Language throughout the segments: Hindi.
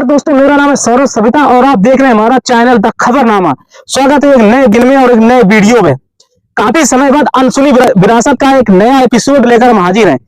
दोस्तों, मेरा नाम है सौरभ सविता और आप देख रहे हैं हमारा चैनल द खबरनामा। स्वागत है एक नए दिन में और एक नए वीडियो में। काफी समय बाद अनसुनी विरासत का एक नया एपिसोड लेकर हम हाजिर हैं।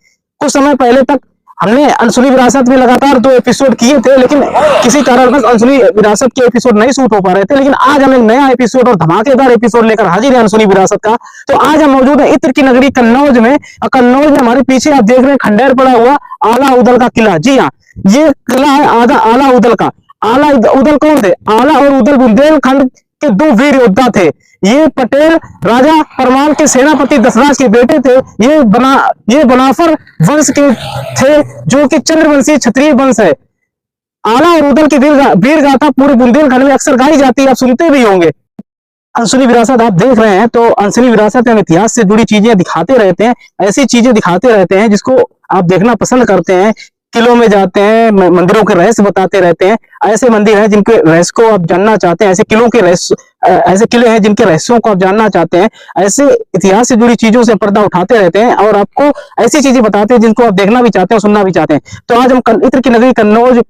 कुछ समय पहले तक हमने अनसुनी विरासत में लगातार 2 एपिसोड किए थे, लेकिन किसी कारणवश अनसुनी विरासत के एपिसोड नहीं शूट हो पा रहे थे। लेकिन आज हम एक नया एपिसोड और धमाकेदार एपिसोड लेकर हाजिर है अनसुनी विरासत का। तो आज हम मौजूद है इत्र की नगरी कन्नौज में। कन्नौज में हमारे पीछे आप देख रहे हैं खंडेर पड़ा हुआ आला उदल का किला। जी हाँ, ये किला है आला उदल का। आला उदल कौन थे? आला और उदल बुंदेलखंड के 2 वीर योद्धा थे। ये पटेल राजा परमाल के सेनापति दशराज के बेटे थे। ये बनाफर वंश के थे, जो कि चंद्रवंशी क्षत्रिय वंश है। आला और उदल की वीर गाथा पूरे बुंदेलखंड में अक्सर गाई जाती है, आप सुनते भी होंगे। अनसुनी विरासत आप देख रहे हैं, तो अनसुनी विरासत में इतिहास से जुड़ी चीजें दिखाते रहते हैं, ऐसी चीजें दिखाते रहते हैं जिसको आप देखना पसंद करते हैं। किलों में जाते हैं, मंदिरों के रहस्य बताते रहते हैं। ऐसे मंदिर हैं जिनके रहस्य को आप जानना चाहते हैं, ऐसे किलों के रहस्य, ऐसे किले हैं जिनके रहस्यों को आप जानना चाहते हैं। ऐसे इतिहास से जुड़ी चीजों से पर्दा उठाते रहते हैं और आपको ऐसी चीजें बताते हैं जिनको आप देखना भी चाहते हैं, सुनना भी चाहते हैं। तो आज हम इत्र की नगरी कन्नौज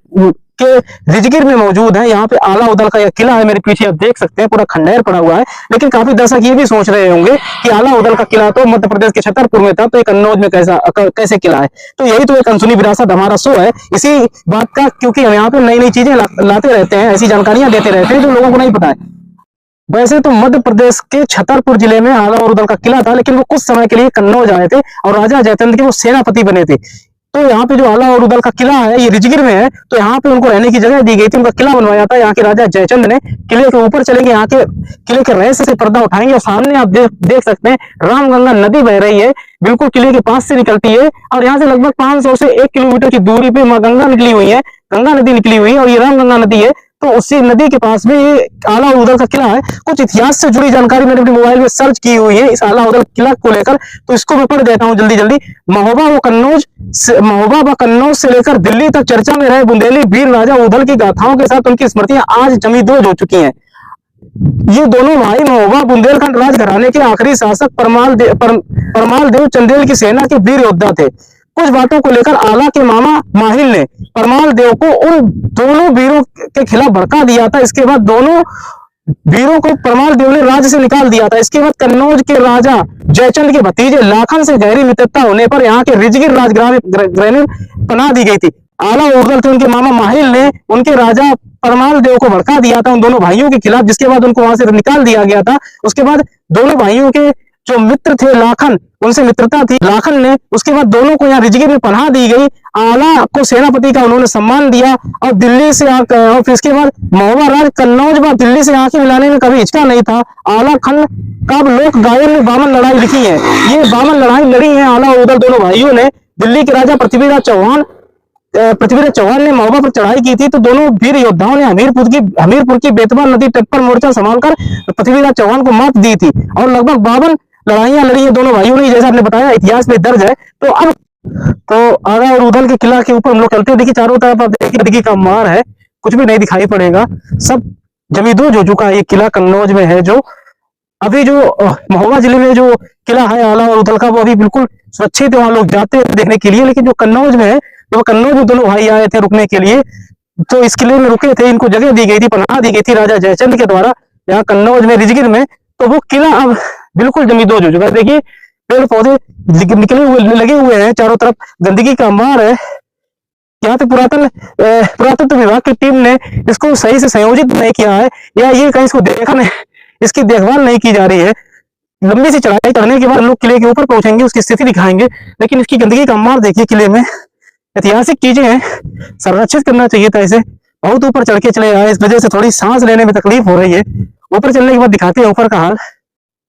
के रिजगिर में मौजूद है। यहाँ पे आला उदल का यह किला है, मेरे पीछे आप देख सकते हैं, पूरा खंडेर पड़ा हुआ है। लेकिन काफी दर्शक ये भी सोच रहे होंगे कि आला उदल का किला तो मध्य प्रदेश के छतरपुर में था, तो एक कन्नौज में कैसे किला है? तो यही तो एक अनसुनी विरासत हमारा शो है इसी बात का, क्योंकि हम यहाँ पे नई नई चीजें लाते रहते हैं, ऐसी जानकारियां देते रहते हैं जो लोगों को नहीं पता है। वैसे तो मध्य प्रदेश के छतरपुर जिले में आला और उदल का किला था, लेकिन वो कुछ समय के लिए कन्नौज आए थे और राजा जयचंद के वो सेनापति बने थे। तो यहाँ पे जो आला और उदल का किला है, ये रिजगिर में है, तो यहाँ पे उनको रहने की जगह दी गई थी, उनका किला बनवाया था यहाँ के राजा जयचंद ने। किले के ऊपर चलेंगे, यहाँ के किले के रहस्य से पर्दा उठाएंगे और सामने आप देख सकते हैं रामगंगा नदी बह रही है, बिल्कुल किले के पास से निकलती है और यहाँ से लगभग 500 से 1 किलोमीटर की दूरी पे माँ गंगा निकली हुई है, गंगा नदी निकली हुई है और ये रामगंगा नदी है। तो उसी नदी के पास में ये आला और उदल का किला है। कुछ इतिहास से जुड़ी जानकारी मैंने अपने मोबाइल में सर्च की हुई है इस आला उदल किला को लेकर, तो इसको मैं पढ़ देता हूँ जल्दी। महोबा व कन्नौज से लेकर दिल्ली तक चर्चा में रहे बुंदेली वीर राजा उदल की गाथाओं के साथ उनकी स्मृतियां आज जमींदोज हो चुकी हैं। ये दोनों भाई महोबा बुंदेलखंड राज घराने के आखिरी शासक परमाल देव चंदेल की सेना के वीर योद्धा थे। कुछ बातों को लेकर आला के मामा माहिल ने परमाल देव को उन दोनों वीरों के खिलाफ भड़का दिया था। इसके बाद दोनों वीरों को परमाल देव ने राज्य से निकाल दिया था। इसके बाद कन्नौज के राजा जयचंद के भतीजे लाखन से गहरी मित्रता होने पर यहाँ के रिजगिर राजगृह में पनाह दी गई थी। आला और उदल थे, उनके मामा माहिल ने उनके राजा परमाल देव को भड़का दिया था उन दोनों भाइयों के खिलाफ, जिसके बाद उनको वहां से निकाल दिया गया था। उसके बाद दोनों भाइयों के जो मित्र थे लाखन, उनसे मित्रता थी लाखन ने, उसके बाद दोनों को यहाँ रिजगिर में पनाह दी गई। आला को सेनापति का उन्होंने सम्मान दिया और दिल्ली से और फिर इसके बाद महोबा राज कन्नौज व दिल्ली से आंखें मिलाने में कभी हिचका नहीं था। आला खंड का लोक गायन में 52 लड़ाई लिखी है। ये 52 लड़ाई लड़ी है आला और उदल दोनों भाइयों ने। दिल्ली के राजा पृथ्वीराज चौहान ने महोबा पर चढ़ाई की थी, तो दोनों वीर योद्धाओं ने हमीरपुर की बेतवा नदी तट पर मोर्चा संभालकर पृथ्वीराज चौहान को मात दी थी और लगभग 52 लड़ाइयां लड़ी है दोनों भाइयों ने, जैसा आपने बताया इतिहास में दर्ज है। तो अब आला और उदल के किला के ऊपर हम लोग चलते हैं। देखिए चारों तरफ आप देखिए नदी का मार है, कुछ भी नहीं दिखाई पड़ेगा, सब जमींदोज हो चुका है। ये किला कन्नौज में है। जो अभी जो महोबा जिले में जो किला है आला और उदल का, वो अभी बिल्कुल सुरक्षित है, वहां लोग जाते हैं देखने के लिए। लेकिन जो कन्नौज में है, तो कन्नौज में दोनों भाई आए थे रुकने के लिए, तो इस किले में रुके थे, इनको जगह दी गई थी, पनाह दी गई थी राजा जयचंद के द्वारा यहाँ कन्नौज में रिजगिर में। तो वो किला अब बिल्कुल जमींदोज हो चुका है। देखिए पेड़ पौधे लगे हुए हैं, चारों तरफ गंदगी का मार है। यहाँ पे पुरातत्व विभाग की टीम ने इसको सही से संयोजित नहीं किया है, या ये कहीं इसको देखा नहीं, इसकी देखभाल नहीं की जा रही है। लंबी सी चढ़ाई करने के बाद हम लोग किले के ऊपर पहुंचेंगे, उसकी स्थिति दिखाएंगे। लेकिन इसकी गंदगी का मार देखिए, किले में ऐतिहासिक चीजें हैं, संरक्षित करना चाहिए था इसे। बहुत ऊपर चढ़ के चले आए, इस वजह से थोड़ी सांस लेने में तकलीफ हो रही है। ऊपर चलने के बाद दिखाते हैं ऊपर का हाल।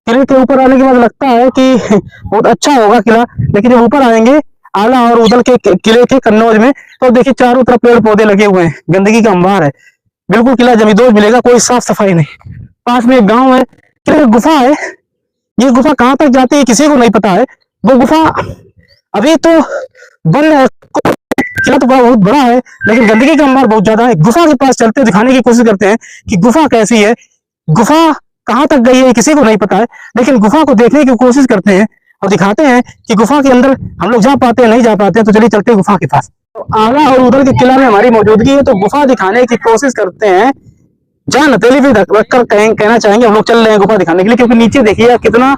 किले के ऊपर आने के बाद लगता है कि बहुत अच्छा होगा किला, लेकिन जब ऊपर आएंगे आला और उदल के किले के कन्नौज में, तो देखिए चारों तरफ पेड़ पौधे लगे हुए हैं, गंदगी का अंबार है, बिल्कुल किला जमींदोज मिलेगा, कोई साफ सफाई नहीं। पास में एक गांव है, किले में गुफा है। ये गुफा कहाँ तक जाती है किसी को नहीं पता है। वो गुफा अभी तो बंद है, किला तो बहुत बड़ा है, लेकिन गंदगी का अंबार बहुत ज्यादा है। गुफा के पास चलते दिखाने की कोशिश करते हैं कि गुफा कैसी है, गुफा कहाँ तक गई है किसी को नहीं पता है, लेकिन गुफा को देखने की कोशिश करते हैं। और दिखाते हैं कि गुफा के अंदर हम लोग जा पाते हैं नहीं जा पाते हैं। तो चलिए चलते हैं गुफा के पास। तो आला और उदल के किला में हमारी मौजूदगी है, तो गुफा दिखाने की कोशिश करते हैं। जान हथेली भी रखकर कहना चाहेंगे हम लोग चल रहे हैं गुफा दिखाने के लिए, क्योंकि नीचे देखिए कितना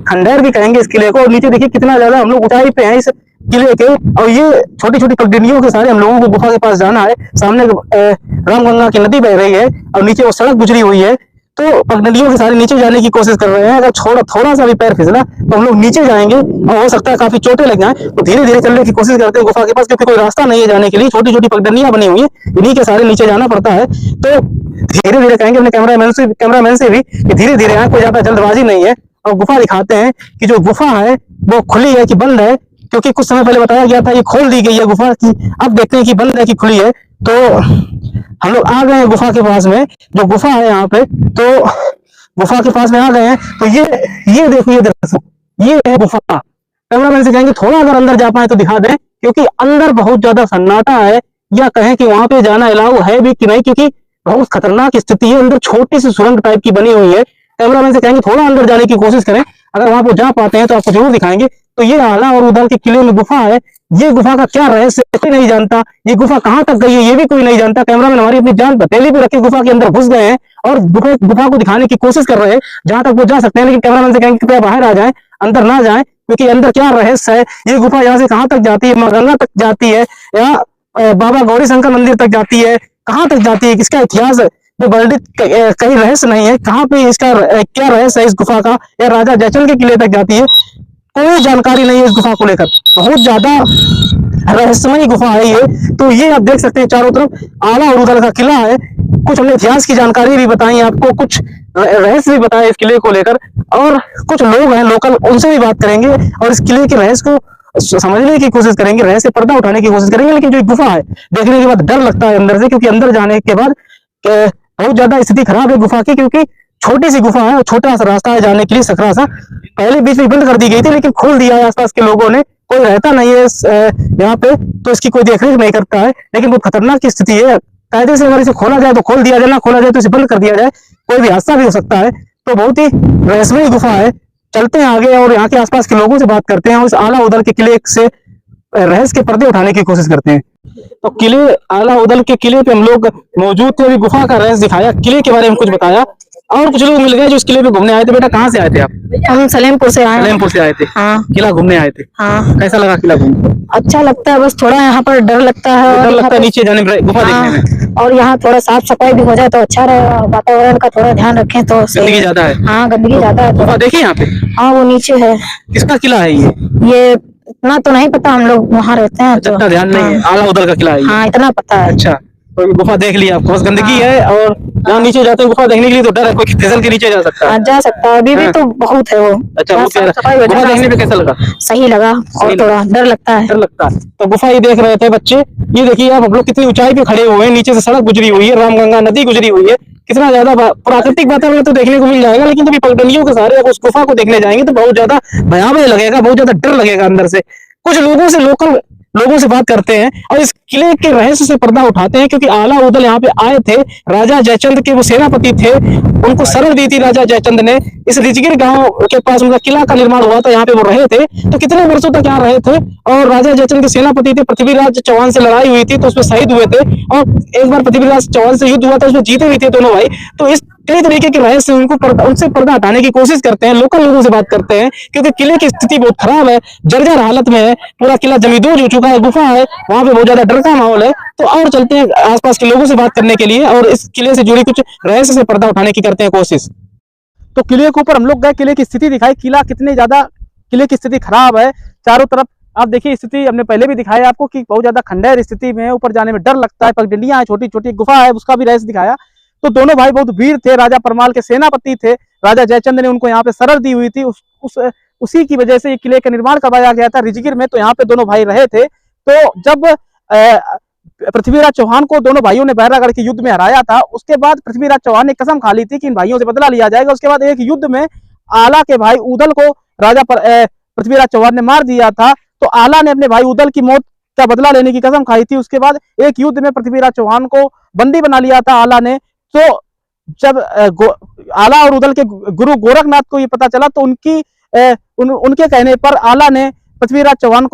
खंडहर भी कहेंगे इस किले को, और नीचे देखिए कितना ज्यादा हम लोग ऊंचाई पे हैं इस किले के, और ये छोटी छोटी पगडंडियों के सारे हम लोगों को गुफा के पास जाना है। सामने रामगंगा की नदी बह रही है और नीचे वो सड़क गुजरी हुई है, तो पगडंडियों के सारे नीचे जाने की कोशिश कर रहे हैं। अगर थोड़ा सा भी पैर फिसला तो हम लोग नीचे जाएंगे और हो सकता है काफी चोटें लग जाएं। तो धीरे धीरे चलने की कोशिश करते हैं गुफा के पास, क्योंकि कोई रास्ता नहीं है जाने के लिए, छोटी छोटी पगडंडियां बनी हुई है, इन्हीं के सारे नीचे जाना पड़ता है। तो धीरे धीरे कहेंगे अपने कैमरामैन से भी कि धीरे धीरे आए, कोई ज्यादा जल्दबाजी नहीं है। और गुफा दिखाते हैं कि जो गुफा है वो खुली है कि बंद है, क्योंकि कुछ समय पहले बताया गया था ये खोल दी गई है गुफा की। अब देखते हैं कि बंद है कि खुली है। तो हम लोग आ गए हैं गुफा के पास में, जो गुफा है यहाँ पे, तो गुफा के पास में आ गए हैं। तो ये देखो, ये दरअसल ये है गुफा। कैमरामैन से कहेंगे थोड़ा अगर अंदर जा पाए तो दिखा दें, क्योंकि अंदर बहुत ज्यादा सन्नाटा है, या कहें कि वहां पे जाना अलाउ है भी कि नहीं, क्योंकि बहुत खतरनाक स्थिति है। अंदर छोटी सी सुरंग टाइप की बनी हुई है। कैमरामैन से कहेंगे थोड़ा अंदर जाने की कोशिश करें, अगर वहां पर जा पाते हैं तो आपको जरूर दिखाएंगे। तो ये आला और उदल के किले में गुफा है। ये गुफा का क्या रहस्य कोई नहीं जानता, ये गुफा कहाँ तक गई है ये भी कोई नहीं जानता। कैमरामैन हमारी अपनी जान पतेली भी रखे गुफा के अंदर घुस गए हैं और गुफा को दिखाने की कोशिश कर रहे हैं जहां तक वो जा सकते हैं। लेकिन कैमरामैन से कहेंगे कृपया बाहर आ जाए, अंदर ना जाए, क्योंकि अंदर क्या रहस्य है। ये गुफा यहाँ से कहाँ तक जाती है, माँ गंगा तक जाती है या बाबा गौरी शंकर मंदिर तक जाती है, कहाँ तक जाती है, इसका इतिहास जो वर्णित कहीं रहस्य नहीं है। कहाँ पे इसका क्या रहस्य है इस गुफा का, या राजा जयचंद के किले तक जाती है, कोई जानकारी नहीं है इस गुफा को लेकर। बहुत ज्यादा रहस्यमय गुफा है ये। तो ये आप देख सकते हैं चारों तरफ आला और उदल का किला है। कुछ हमने इतिहास की जानकारी भी बताई आपको, कुछ रहस्य भी बताए इस किले को लेकर, और कुछ लोग हैं लोकल, उनसे भी बात करेंगे और इस किले के रहस्य को समझने की कोशिश करेंगे, रहस्य पर्दा उठाने की कोशिश करेंगे। लेकिन जो गुफा है देखने के बाद डर लगता है अंदर से, क्योंकि अंदर जाने के बाद बहुत ज्यादा स्थिति खराब है गुफा की, क्योंकि छोटी सी गुफा है और छोटा सा रास्ता है जाने के लिए, सकरा सा। पहले बीच में बंद कर दी गई थी, लेकिन खोल दिया है आसपास के लोगों ने, कोई रहता नहीं है यहाँ पे, तो इसकी कोई देखरेख नहीं करता है। लेकिन बहुत खतरनाक की स्थिति है, कायदे से अगर इसे खोला जाए तो खोल दिया जाए, ना खोला जाए तो इसे बंद कर दिया जाए, कोई भी हादसा भी हो सकता है। तो बहुत ही रहस्यमय गुफा है। चलते हैं आगे और यहाँ के आसपास के लोगों से बात करते हैं और इस आला उदल के किले से रहस्य के पर्दे उठाने की कोशिश करते हैं। तो किले आला उदल के किले पे हम लोग मौजूद थे, अभी गुफा का रहस्य दिखाया, किले के बारे में कुछ बताया, और कुछ लोग मिल गए जो इस किले पे घूमने आए थे। बेटा कहाँ से आए थे आप? हम सलेमपुर से आए हैं। सलेमपुर से आए थे। हाँ। किला घूमने आए थे। हाँ। कैसा लगा किला घूमने? अच्छा लगता है, बस थोड़ा यहाँ पर डर लगता है। डर लगता है नीचे जाने में, गुफा हाँ, देखने में। और यहाँ थोड़ा साफ सफाई भी हो जाए तो अच्छा रहे, वातावरण का थोड़ा ध्यान रखें तो गंदगी ज्यादा है। हाँ, गंदगी ज्यादा है। गुफा देखी यहाँ पे? हाँ, वो नीचे है। किसका किला है ये इतना तो नहीं पता, हम लोग वहाँ रहते हैं तो इतना ध्यान नहीं है। आला उदल का किला है ये। हाँ, इतना पता है। अच्छा, तो गुफा देख लिया आपको, बस गंदगी है, और यहाँ नीचे जाते हैं गुफा देखने के लिए तो डर है, कोई फिसल के नीचे जा सकता है। हाँ, जा सकता है, अभी भी तो बहुत है वो। अच्छा, वो गुफा देखने पे कैसा लगा? सही लगा, और थोड़ा डर लगता है। डर लगता है। तो गुफा ये देख रहे थे बच्चे, ये देखिए आप, हम लोग कितनी ऊंचाई पे खड़े हुए हैं, नीचे से सड़क गुजरी हुई है, रामगंगा नदी गुजरी हुई है, कितना ज्यादा प्राकृतिक वातावरण तो देखने को मिल जाएगा। लेकिन जब पगडंडियों के सहारे उस गुफा को देखने जाएंगे तो बहुत ज्यादा भयावह लगेगा, बहुत ज्यादा डर लगेगा अंदर से। कुछ लोगों से लोकल लोगों से बात करते हैं और इस किले के रहस्य से पर्दा उठाते हैं, क्योंकि आला उदल यहाँ पे आए थे, राजा जयचंद के वो सेनापति थे, उनको शरण दी थी राजा जयचंद ने। इस रिजगिर गांव के पास उनका किला का निर्माण हुआ था, यहाँ पे वो रहे थे। तो कितने वर्षों तक यहाँ रहे थे, और राजा जयचंद के सेनापति थे, पृथ्वीराज चौहान से लड़ाई हुई थी तो उसमें शहीद हुए थे, और एक बार पृथ्वीराज चौहान से युद्ध हुआ था, उसमें जीते भी थे दोनों भाई। तो इस कई तरीके के रहस्य उनसे पर्दा हटाने की कोशिश करते हैं, लोकल लोगों से बात करते हैं, क्योंकि किले की स्थिति बहुत खराब है, जर्जर हालत में है, पूरा किला जमींदोज हो चुका है, गुफा है, वहां पे बहुत ज्यादा डर का माहौल है। तो और चलते हैं आसपास के लोगों से बात करने के लिए और इस किले से जुड़ी कुछ रहस्य से पर्दा उठाने की करते हैं कोशिश। तो किले के ऊपर हम लोग गए, किले की स्थिति दिखाई, किला कितनी ज्यादा, किले की स्थिति खराब है चारों तरफ। आप देखिए स्थिति हमने पहले भी दिखाया आपको कि बहुत ज्यादा खंडहर स्थिति में है, ऊपर जाने में डर लगता है, पगडंडियां है, छोटी छोटी गुफा है, उसका भी रहस्य दिखाया। तो दोनों भाई बहुत वीर थे, राजा परमाल के सेनापति थे, राजा जयचंद ने उनको यहाँ पे शरण दी हुई थी, उसी की वजह से ये किले का निर्माण करवाया गया था रिजगिर में। तो यहाँ पे दोनों भाई रहे थे। तो जब पृथ्वीराज चौहान को दोनों भाइयों ने बहरागढ़ के युद्ध में हराया था, उसके बाद पृथ्वीराज चौहान ने कसम खा ली थी कि इन भाइयों से बदला लिया जाएगा। उसके बाद एक युद्ध में आला के भाई उदल को राजा पृथ्वीराज चौहान ने मार दिया था। तो आला ने अपने भाई उदल की मौत का बदला लेने की कसम खाई थी। उसके बाद एक युद्ध में पृथ्वीराज चौहान को बंदी बना लिया था आला ने। तो जब आला और उदल के गुरु गोरखनाथ को ये पता चला तो उनकी उनके कहने पर आला ने पृथ्वीराज चौहान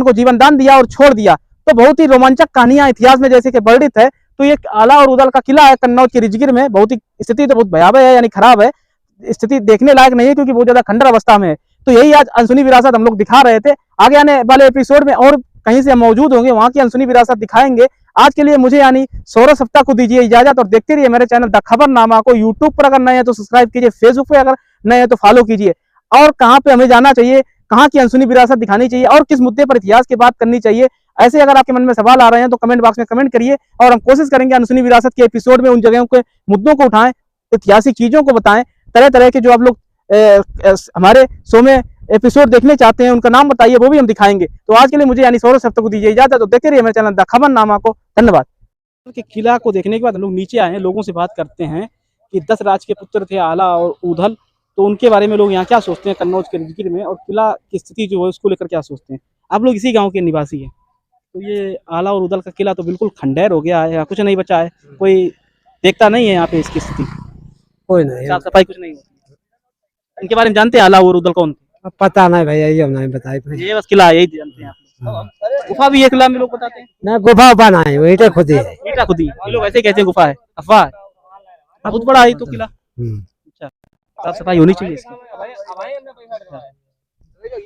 को जीवन दान दिया और छोड़ दिया। तो बहुत ही रोमांचक कहानियां इतिहास में जैसे कि वर्णित है। तो ये आला और उदल का किला है कन्नौज के रिजगिर में। बहुत ही स्थिति तो बहुत भयावह है, यानी खराब है, स्थिति देखने लायक नहीं है क्योंकि बहुत ज्यादा खंडर अवस्था में है। तो यही आज अनसुनी विरासत हम लोग दिखा रहे थे। आगे आने वाले एपिसोड में और कहीं से हम मौजूद होंगे, वहां की अनसुनी विरासत दिखाएंगे। आज के लिए मुझे यानी सौरभ सप्ताह को दीजिए इजाजत और देखते रहिए मेरे चैनल द खबरनामा को। यूट्यूब पर अगर नए हैं तो सब्सक्राइब कीजिए, फेसबुक पे अगर नए हैं तो फॉलो कीजिए। और कहाँ पे हमें जाना चाहिए, कहाँ की अनसुनी विरासत दिखानी चाहिए और किस मुद्दे पर इतिहास की बात करनी चाहिए, ऐसे अगर आपके मन में सवाल आ रहे हैं तो कमेंट बॉक्स में कमेंट करिए। और हम कोशिश करेंगे अनसुनी विरासत के एपिसोड में उन जगहों के मुद्दों को उठाएं, ऐतिहासिक चीजों को बताएं, तरह तरह के जो आप लोग हमारे शो में एपिसोड देखने चाहते हैं उनका नाम बताइए, वो भी हम दिखाएंगे। तो आज के लिए मुझे यानी सौरभ सप्ताह को दीजिए इजाजत। तो देखते रहिए मेरे चैनल द खबरनामा को। धन्यवाद। के किला को देखने के बाद हम लोग नीचे आए हैं, लोगों से बात करते हैं कि 10 राज के पुत्र थे आला और उदल, तो उनके बारे में लोग यहाँ क्या सोचते हैं कन्नौज के रिजगिर में, और किला की स्थिति जो है उसको लेकर क्या सोचते हैं। आप लोग इसी गाँव के निवासी हैं। तो ये आला और उदल का किला तो बिल्कुल खंडेर हो गया है, यहाँ कुछ नहीं बचा है, कोई देखता नहीं है यहाँ पे इसकी स्थिति, कोई नहीं, साफ सफाई कुछ नहीं होती। इनके बारे में जानते हैं आला और उदल कौन थे? पता नहीं भैया, ये हम नहीं बताए। ये बस किला यही जानते हैं आप। गुफा भी है किला में लोग बताते हैं ना, गुफा उफा नहीं, वो ईटा खुद ही है। ईटा खुद ही, ये लोग ऐसे कहते हैं गुफा है, अफवाह है। बहुत बड़ा है तो किला। अच्छा, साफ सफाई होनी चाहिए इसकी।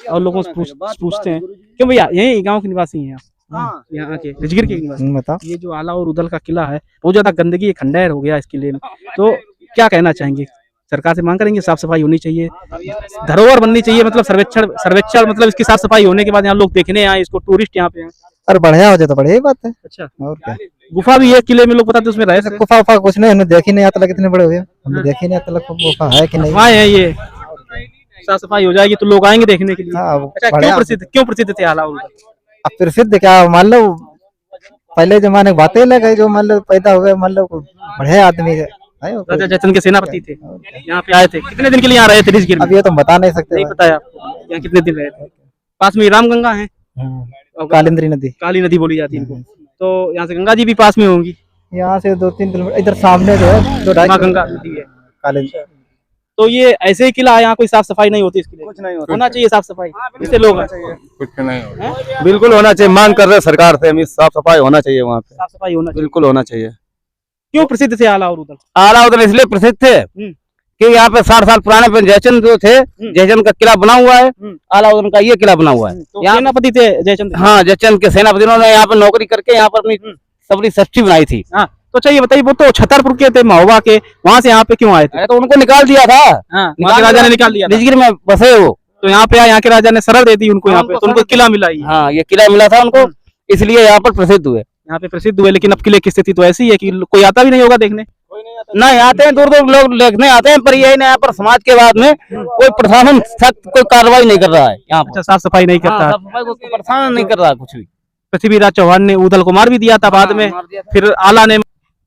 और लोगों से पूछते हैं क्यों भैया, यही गांव के निवासी हैं आप, यहाँ के रिजगिर के निवासी। बताओ, ये जो आला और उदल का किला है बहुत ज्यादा गंदगी खंडेर हो गया इस किले में, तो क्या कहना चाहेंगे? सरकार से मांग करेंगे साफ सफाई होनी चाहिए, धरोहर बननी चाहिए, मतलब सर्वेक्षण मतलब इसकी साफ सफाई होने के बाद यहाँ लोग देखने आए इसको, टूरिस्ट यहाँ पे आए। अरे बढ़िया हो जाए तो बढ़िया ही बात है। अच्छा, और क्या। गुफा भी है किले में, लोग बताते हैं उसमें रहे। गुफा उफा कुछ नहीं, हमने देखी नहीं आता, कितने बड़े हुए हमने देखी नहीं आता गुफा है कि नहीं। वहाँ है ये, साफ सफाई हो जाएगी तो लोग आएंगे देखने के लिए। अच्छा, क्यों प्रसिद्ध थे आला? अब प्रसिद्ध क्या, मान लो पहले जमाने की बातें लग गई, जो मान लो पैदा हो गए, मान लो बढ़िया आदमी है। राजा जयचंद के सेनापति थे, यहाँ पे आए थे। कितने दिन के लिए यहाँ रहे थे रिजगिर में? अब ये तो बता नहीं सकते। नहीं पता है आपको यहाँ कितने दिन रहे थे? पास में रामगंगा है, कालिंदी नदी, काली नदी बोली जाती है इनको, तो यहाँ से गंगा जी भी पास में होंगी। यहाँ से 2-3 किलोमीटर इधर सामने जो है 2-2.5 गंगा नदी है कालिंदी। तो ये ऐसे ही किला है, यहाँ कोई साफ सफाई नहीं होती, इसके लिए कुछ नहीं होना चाहिए साफ सफाई, इससे लोग कुछ नहीं बिल्कुल होना चाहिए, मांग कर रहे सरकार से, हम साफ सफाई होना चाहिए, वहाँ पे साफ सफाई होना बिल्कुल होना चाहिए। क्यों प्रसिद्ध थे आला और उदल? आला उदल इसलिए प्रसिद्ध थे कि यहाँ पे 60 साल पुराने जयचंद जो थे, जयचंद का किला बना हुआ है, आला उदल का ये किला बना हुआ है। तो सेनापति थे जयचंद? हाँ, जयचंद के सेनापति, उन्होंने यहाँ पे नौकरी करके यहाँ पर अपनी सबरी सृष्टि बनाई थी। हाँ, तो चाहिए बताइए, वो तो छतरपुर के थे, महोबा के, वहाँ से यहाँ पे क्यों आए थे? तो उनको निकाल दिया था, राजा ने निकाल दिया, रिजगिर में बसे वो, तो यहाँ पे यहाँ के राजा ने शरण दे दी उनको, यहाँ पे तो उनको किला मिला। हाँ, ये किला मिला था उनको, इसलिए यहाँ पर प्रसिद्ध हुए। यहाँ पे प्रसिद्ध हुए, लेकिन अब किले की स्थिति तो ऐसी है कि कोई आता भी नहीं होगा देखने। नहीं आते हैं, दूर दूर लोग देखने आते हैं, पर यही नहीं, यहाँ पर समाज के बाद में कोई प्रशासन सख्त कोई कार्रवाई नहीं कर रहा है यहाँ पर। अच्छा, साफ सफाई नहीं करता है, प्रशासन नहीं कर रहा कुछ भी। पृथ्वीराज चौहान ने उदल को मार भी दिया था बाद में, फिर आला ने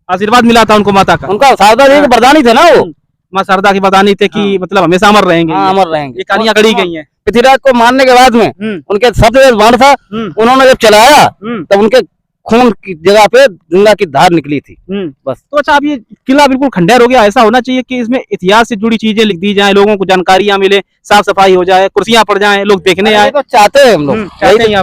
आशीर्वाद मिला था उनको माता का, उनका शारदा देवी के वरदानी थे ना वो, माँ शारदा की वरदानी थे कि मतलब हमेशा अमर रहेंगे। अमर रहेंगे, ये कहानियां गढ़ी गई हैं। पृथ्वीराज को मारने के बाद में उनके सबसे बाण था, उन्होंने जब चलाया तब उनके खून की जगह पे गंगा की धार निकली थी बस। तो अच्छा, अब ये किला बिल्कुल खंडेर हो गया, ऐसा होना चाहिए कि इसमें इतिहास से जुड़ी चीजें लिख दी जाए, लोगों को जानकारियां मिले, साफ सफाई हो जाए, कुर्सियां पड़ जाएं, लोग देखने आए। तो चाहते हैं हम लोग,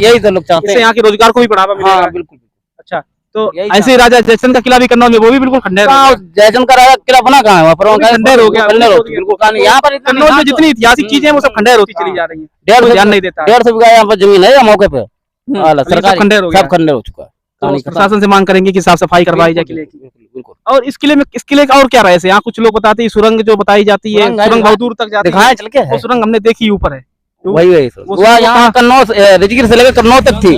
यही तो लोग चाहते हैं, इससे यहाँ के रोजगार को भी बढ़ावा मिलेगा। बिल्कुल। अच्छा, तो ऐसे ही राजा जयचंद का किला भी कन्नौज में, वो भी बिल्कुल खंडेर हो गया। जयचंद का राजा किला बना कहाँ है? वहाँ पर खंडेर हो गया, बिल्कुल। यहाँ पर कन्नौज में जितनी ऐतिहासिक चीजें हैं वो सब खंडेर होती चली जा रही है, ध्यान नहीं देता। 150 बीघा यहाँ पर जमीन है मौके पे, सरकार खंडेर हो गया, सब खंडेर हो चुका है। तो प्रशासन से मांग करेंगे कि साफ सफाई करवाई जाए किले की। बिल्कुल। और इस किले का और क्या रहे? यहाँ कुछ लोग बताते हैं सुरंग जो बताई जाती है, सुरंग बहुत दूर तक जाती है, चल के वो सुरंग हमने देखी ऊपर है। वही यहाँ कन्नौज रिजगिर से लेकर कन्नौज तक थी,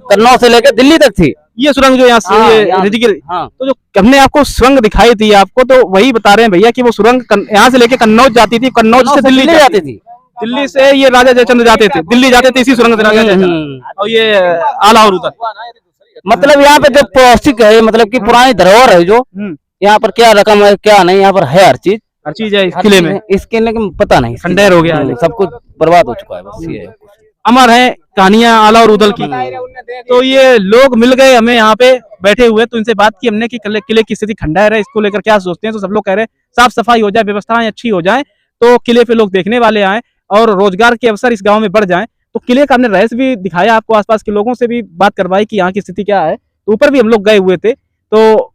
कन्नौज से लेकर दिल्ली तक थी ये सुरंग जो यहाँ से रिजगिर। तो जो हमने आपको सुरंग दिखाई थी आपको, तो वही बता रहे हैं भैया कि वो सुरंग यहाँ से लेकर कन्नौज जाती थी, कन्नौज से दिल्ली जाती थी, दिल्ली से ये राजा जयचंद जाते थे, दिल्ली जाते थे इसी सुरंग से राजा जयचंद। और ये आला और उदल, मतलब यहाँ पे जो पौष्टिक है, मतलब कि पुरानी धरोहर है, जो यहाँ पर क्या रकम है क्या नहीं, यहाँ पर है हर चीज है इस किले में। इस किले में पता नहीं, खंडेर हो गया, सब कुछ बर्बाद हो चुका है, बस ये है। अमर है कहानियां आला और उदल की। तो ये लोग मिल गए हमें यहाँ पे बैठे हुए, तो इनसे बात की हमने कि किले की स्थिति खंडेर है, इसको लेकर क्या सोचते हैं। तो सब लोग कह रहे हैं साफ सफाई हो जाए, व्यवस्थाएं अच्छी हो जाए, तो किले पे लोग देखने वाले आए और रोजगार के अवसर इस गांव में बढ़ जाएं। तो किले का हमने रहस्य भी दिखाया आपको, आसपास के लोगों से भी बात करवाई कि यहाँ की स्थिति क्या है। तो ऊपर भी हम लोग गए हुए थे, तो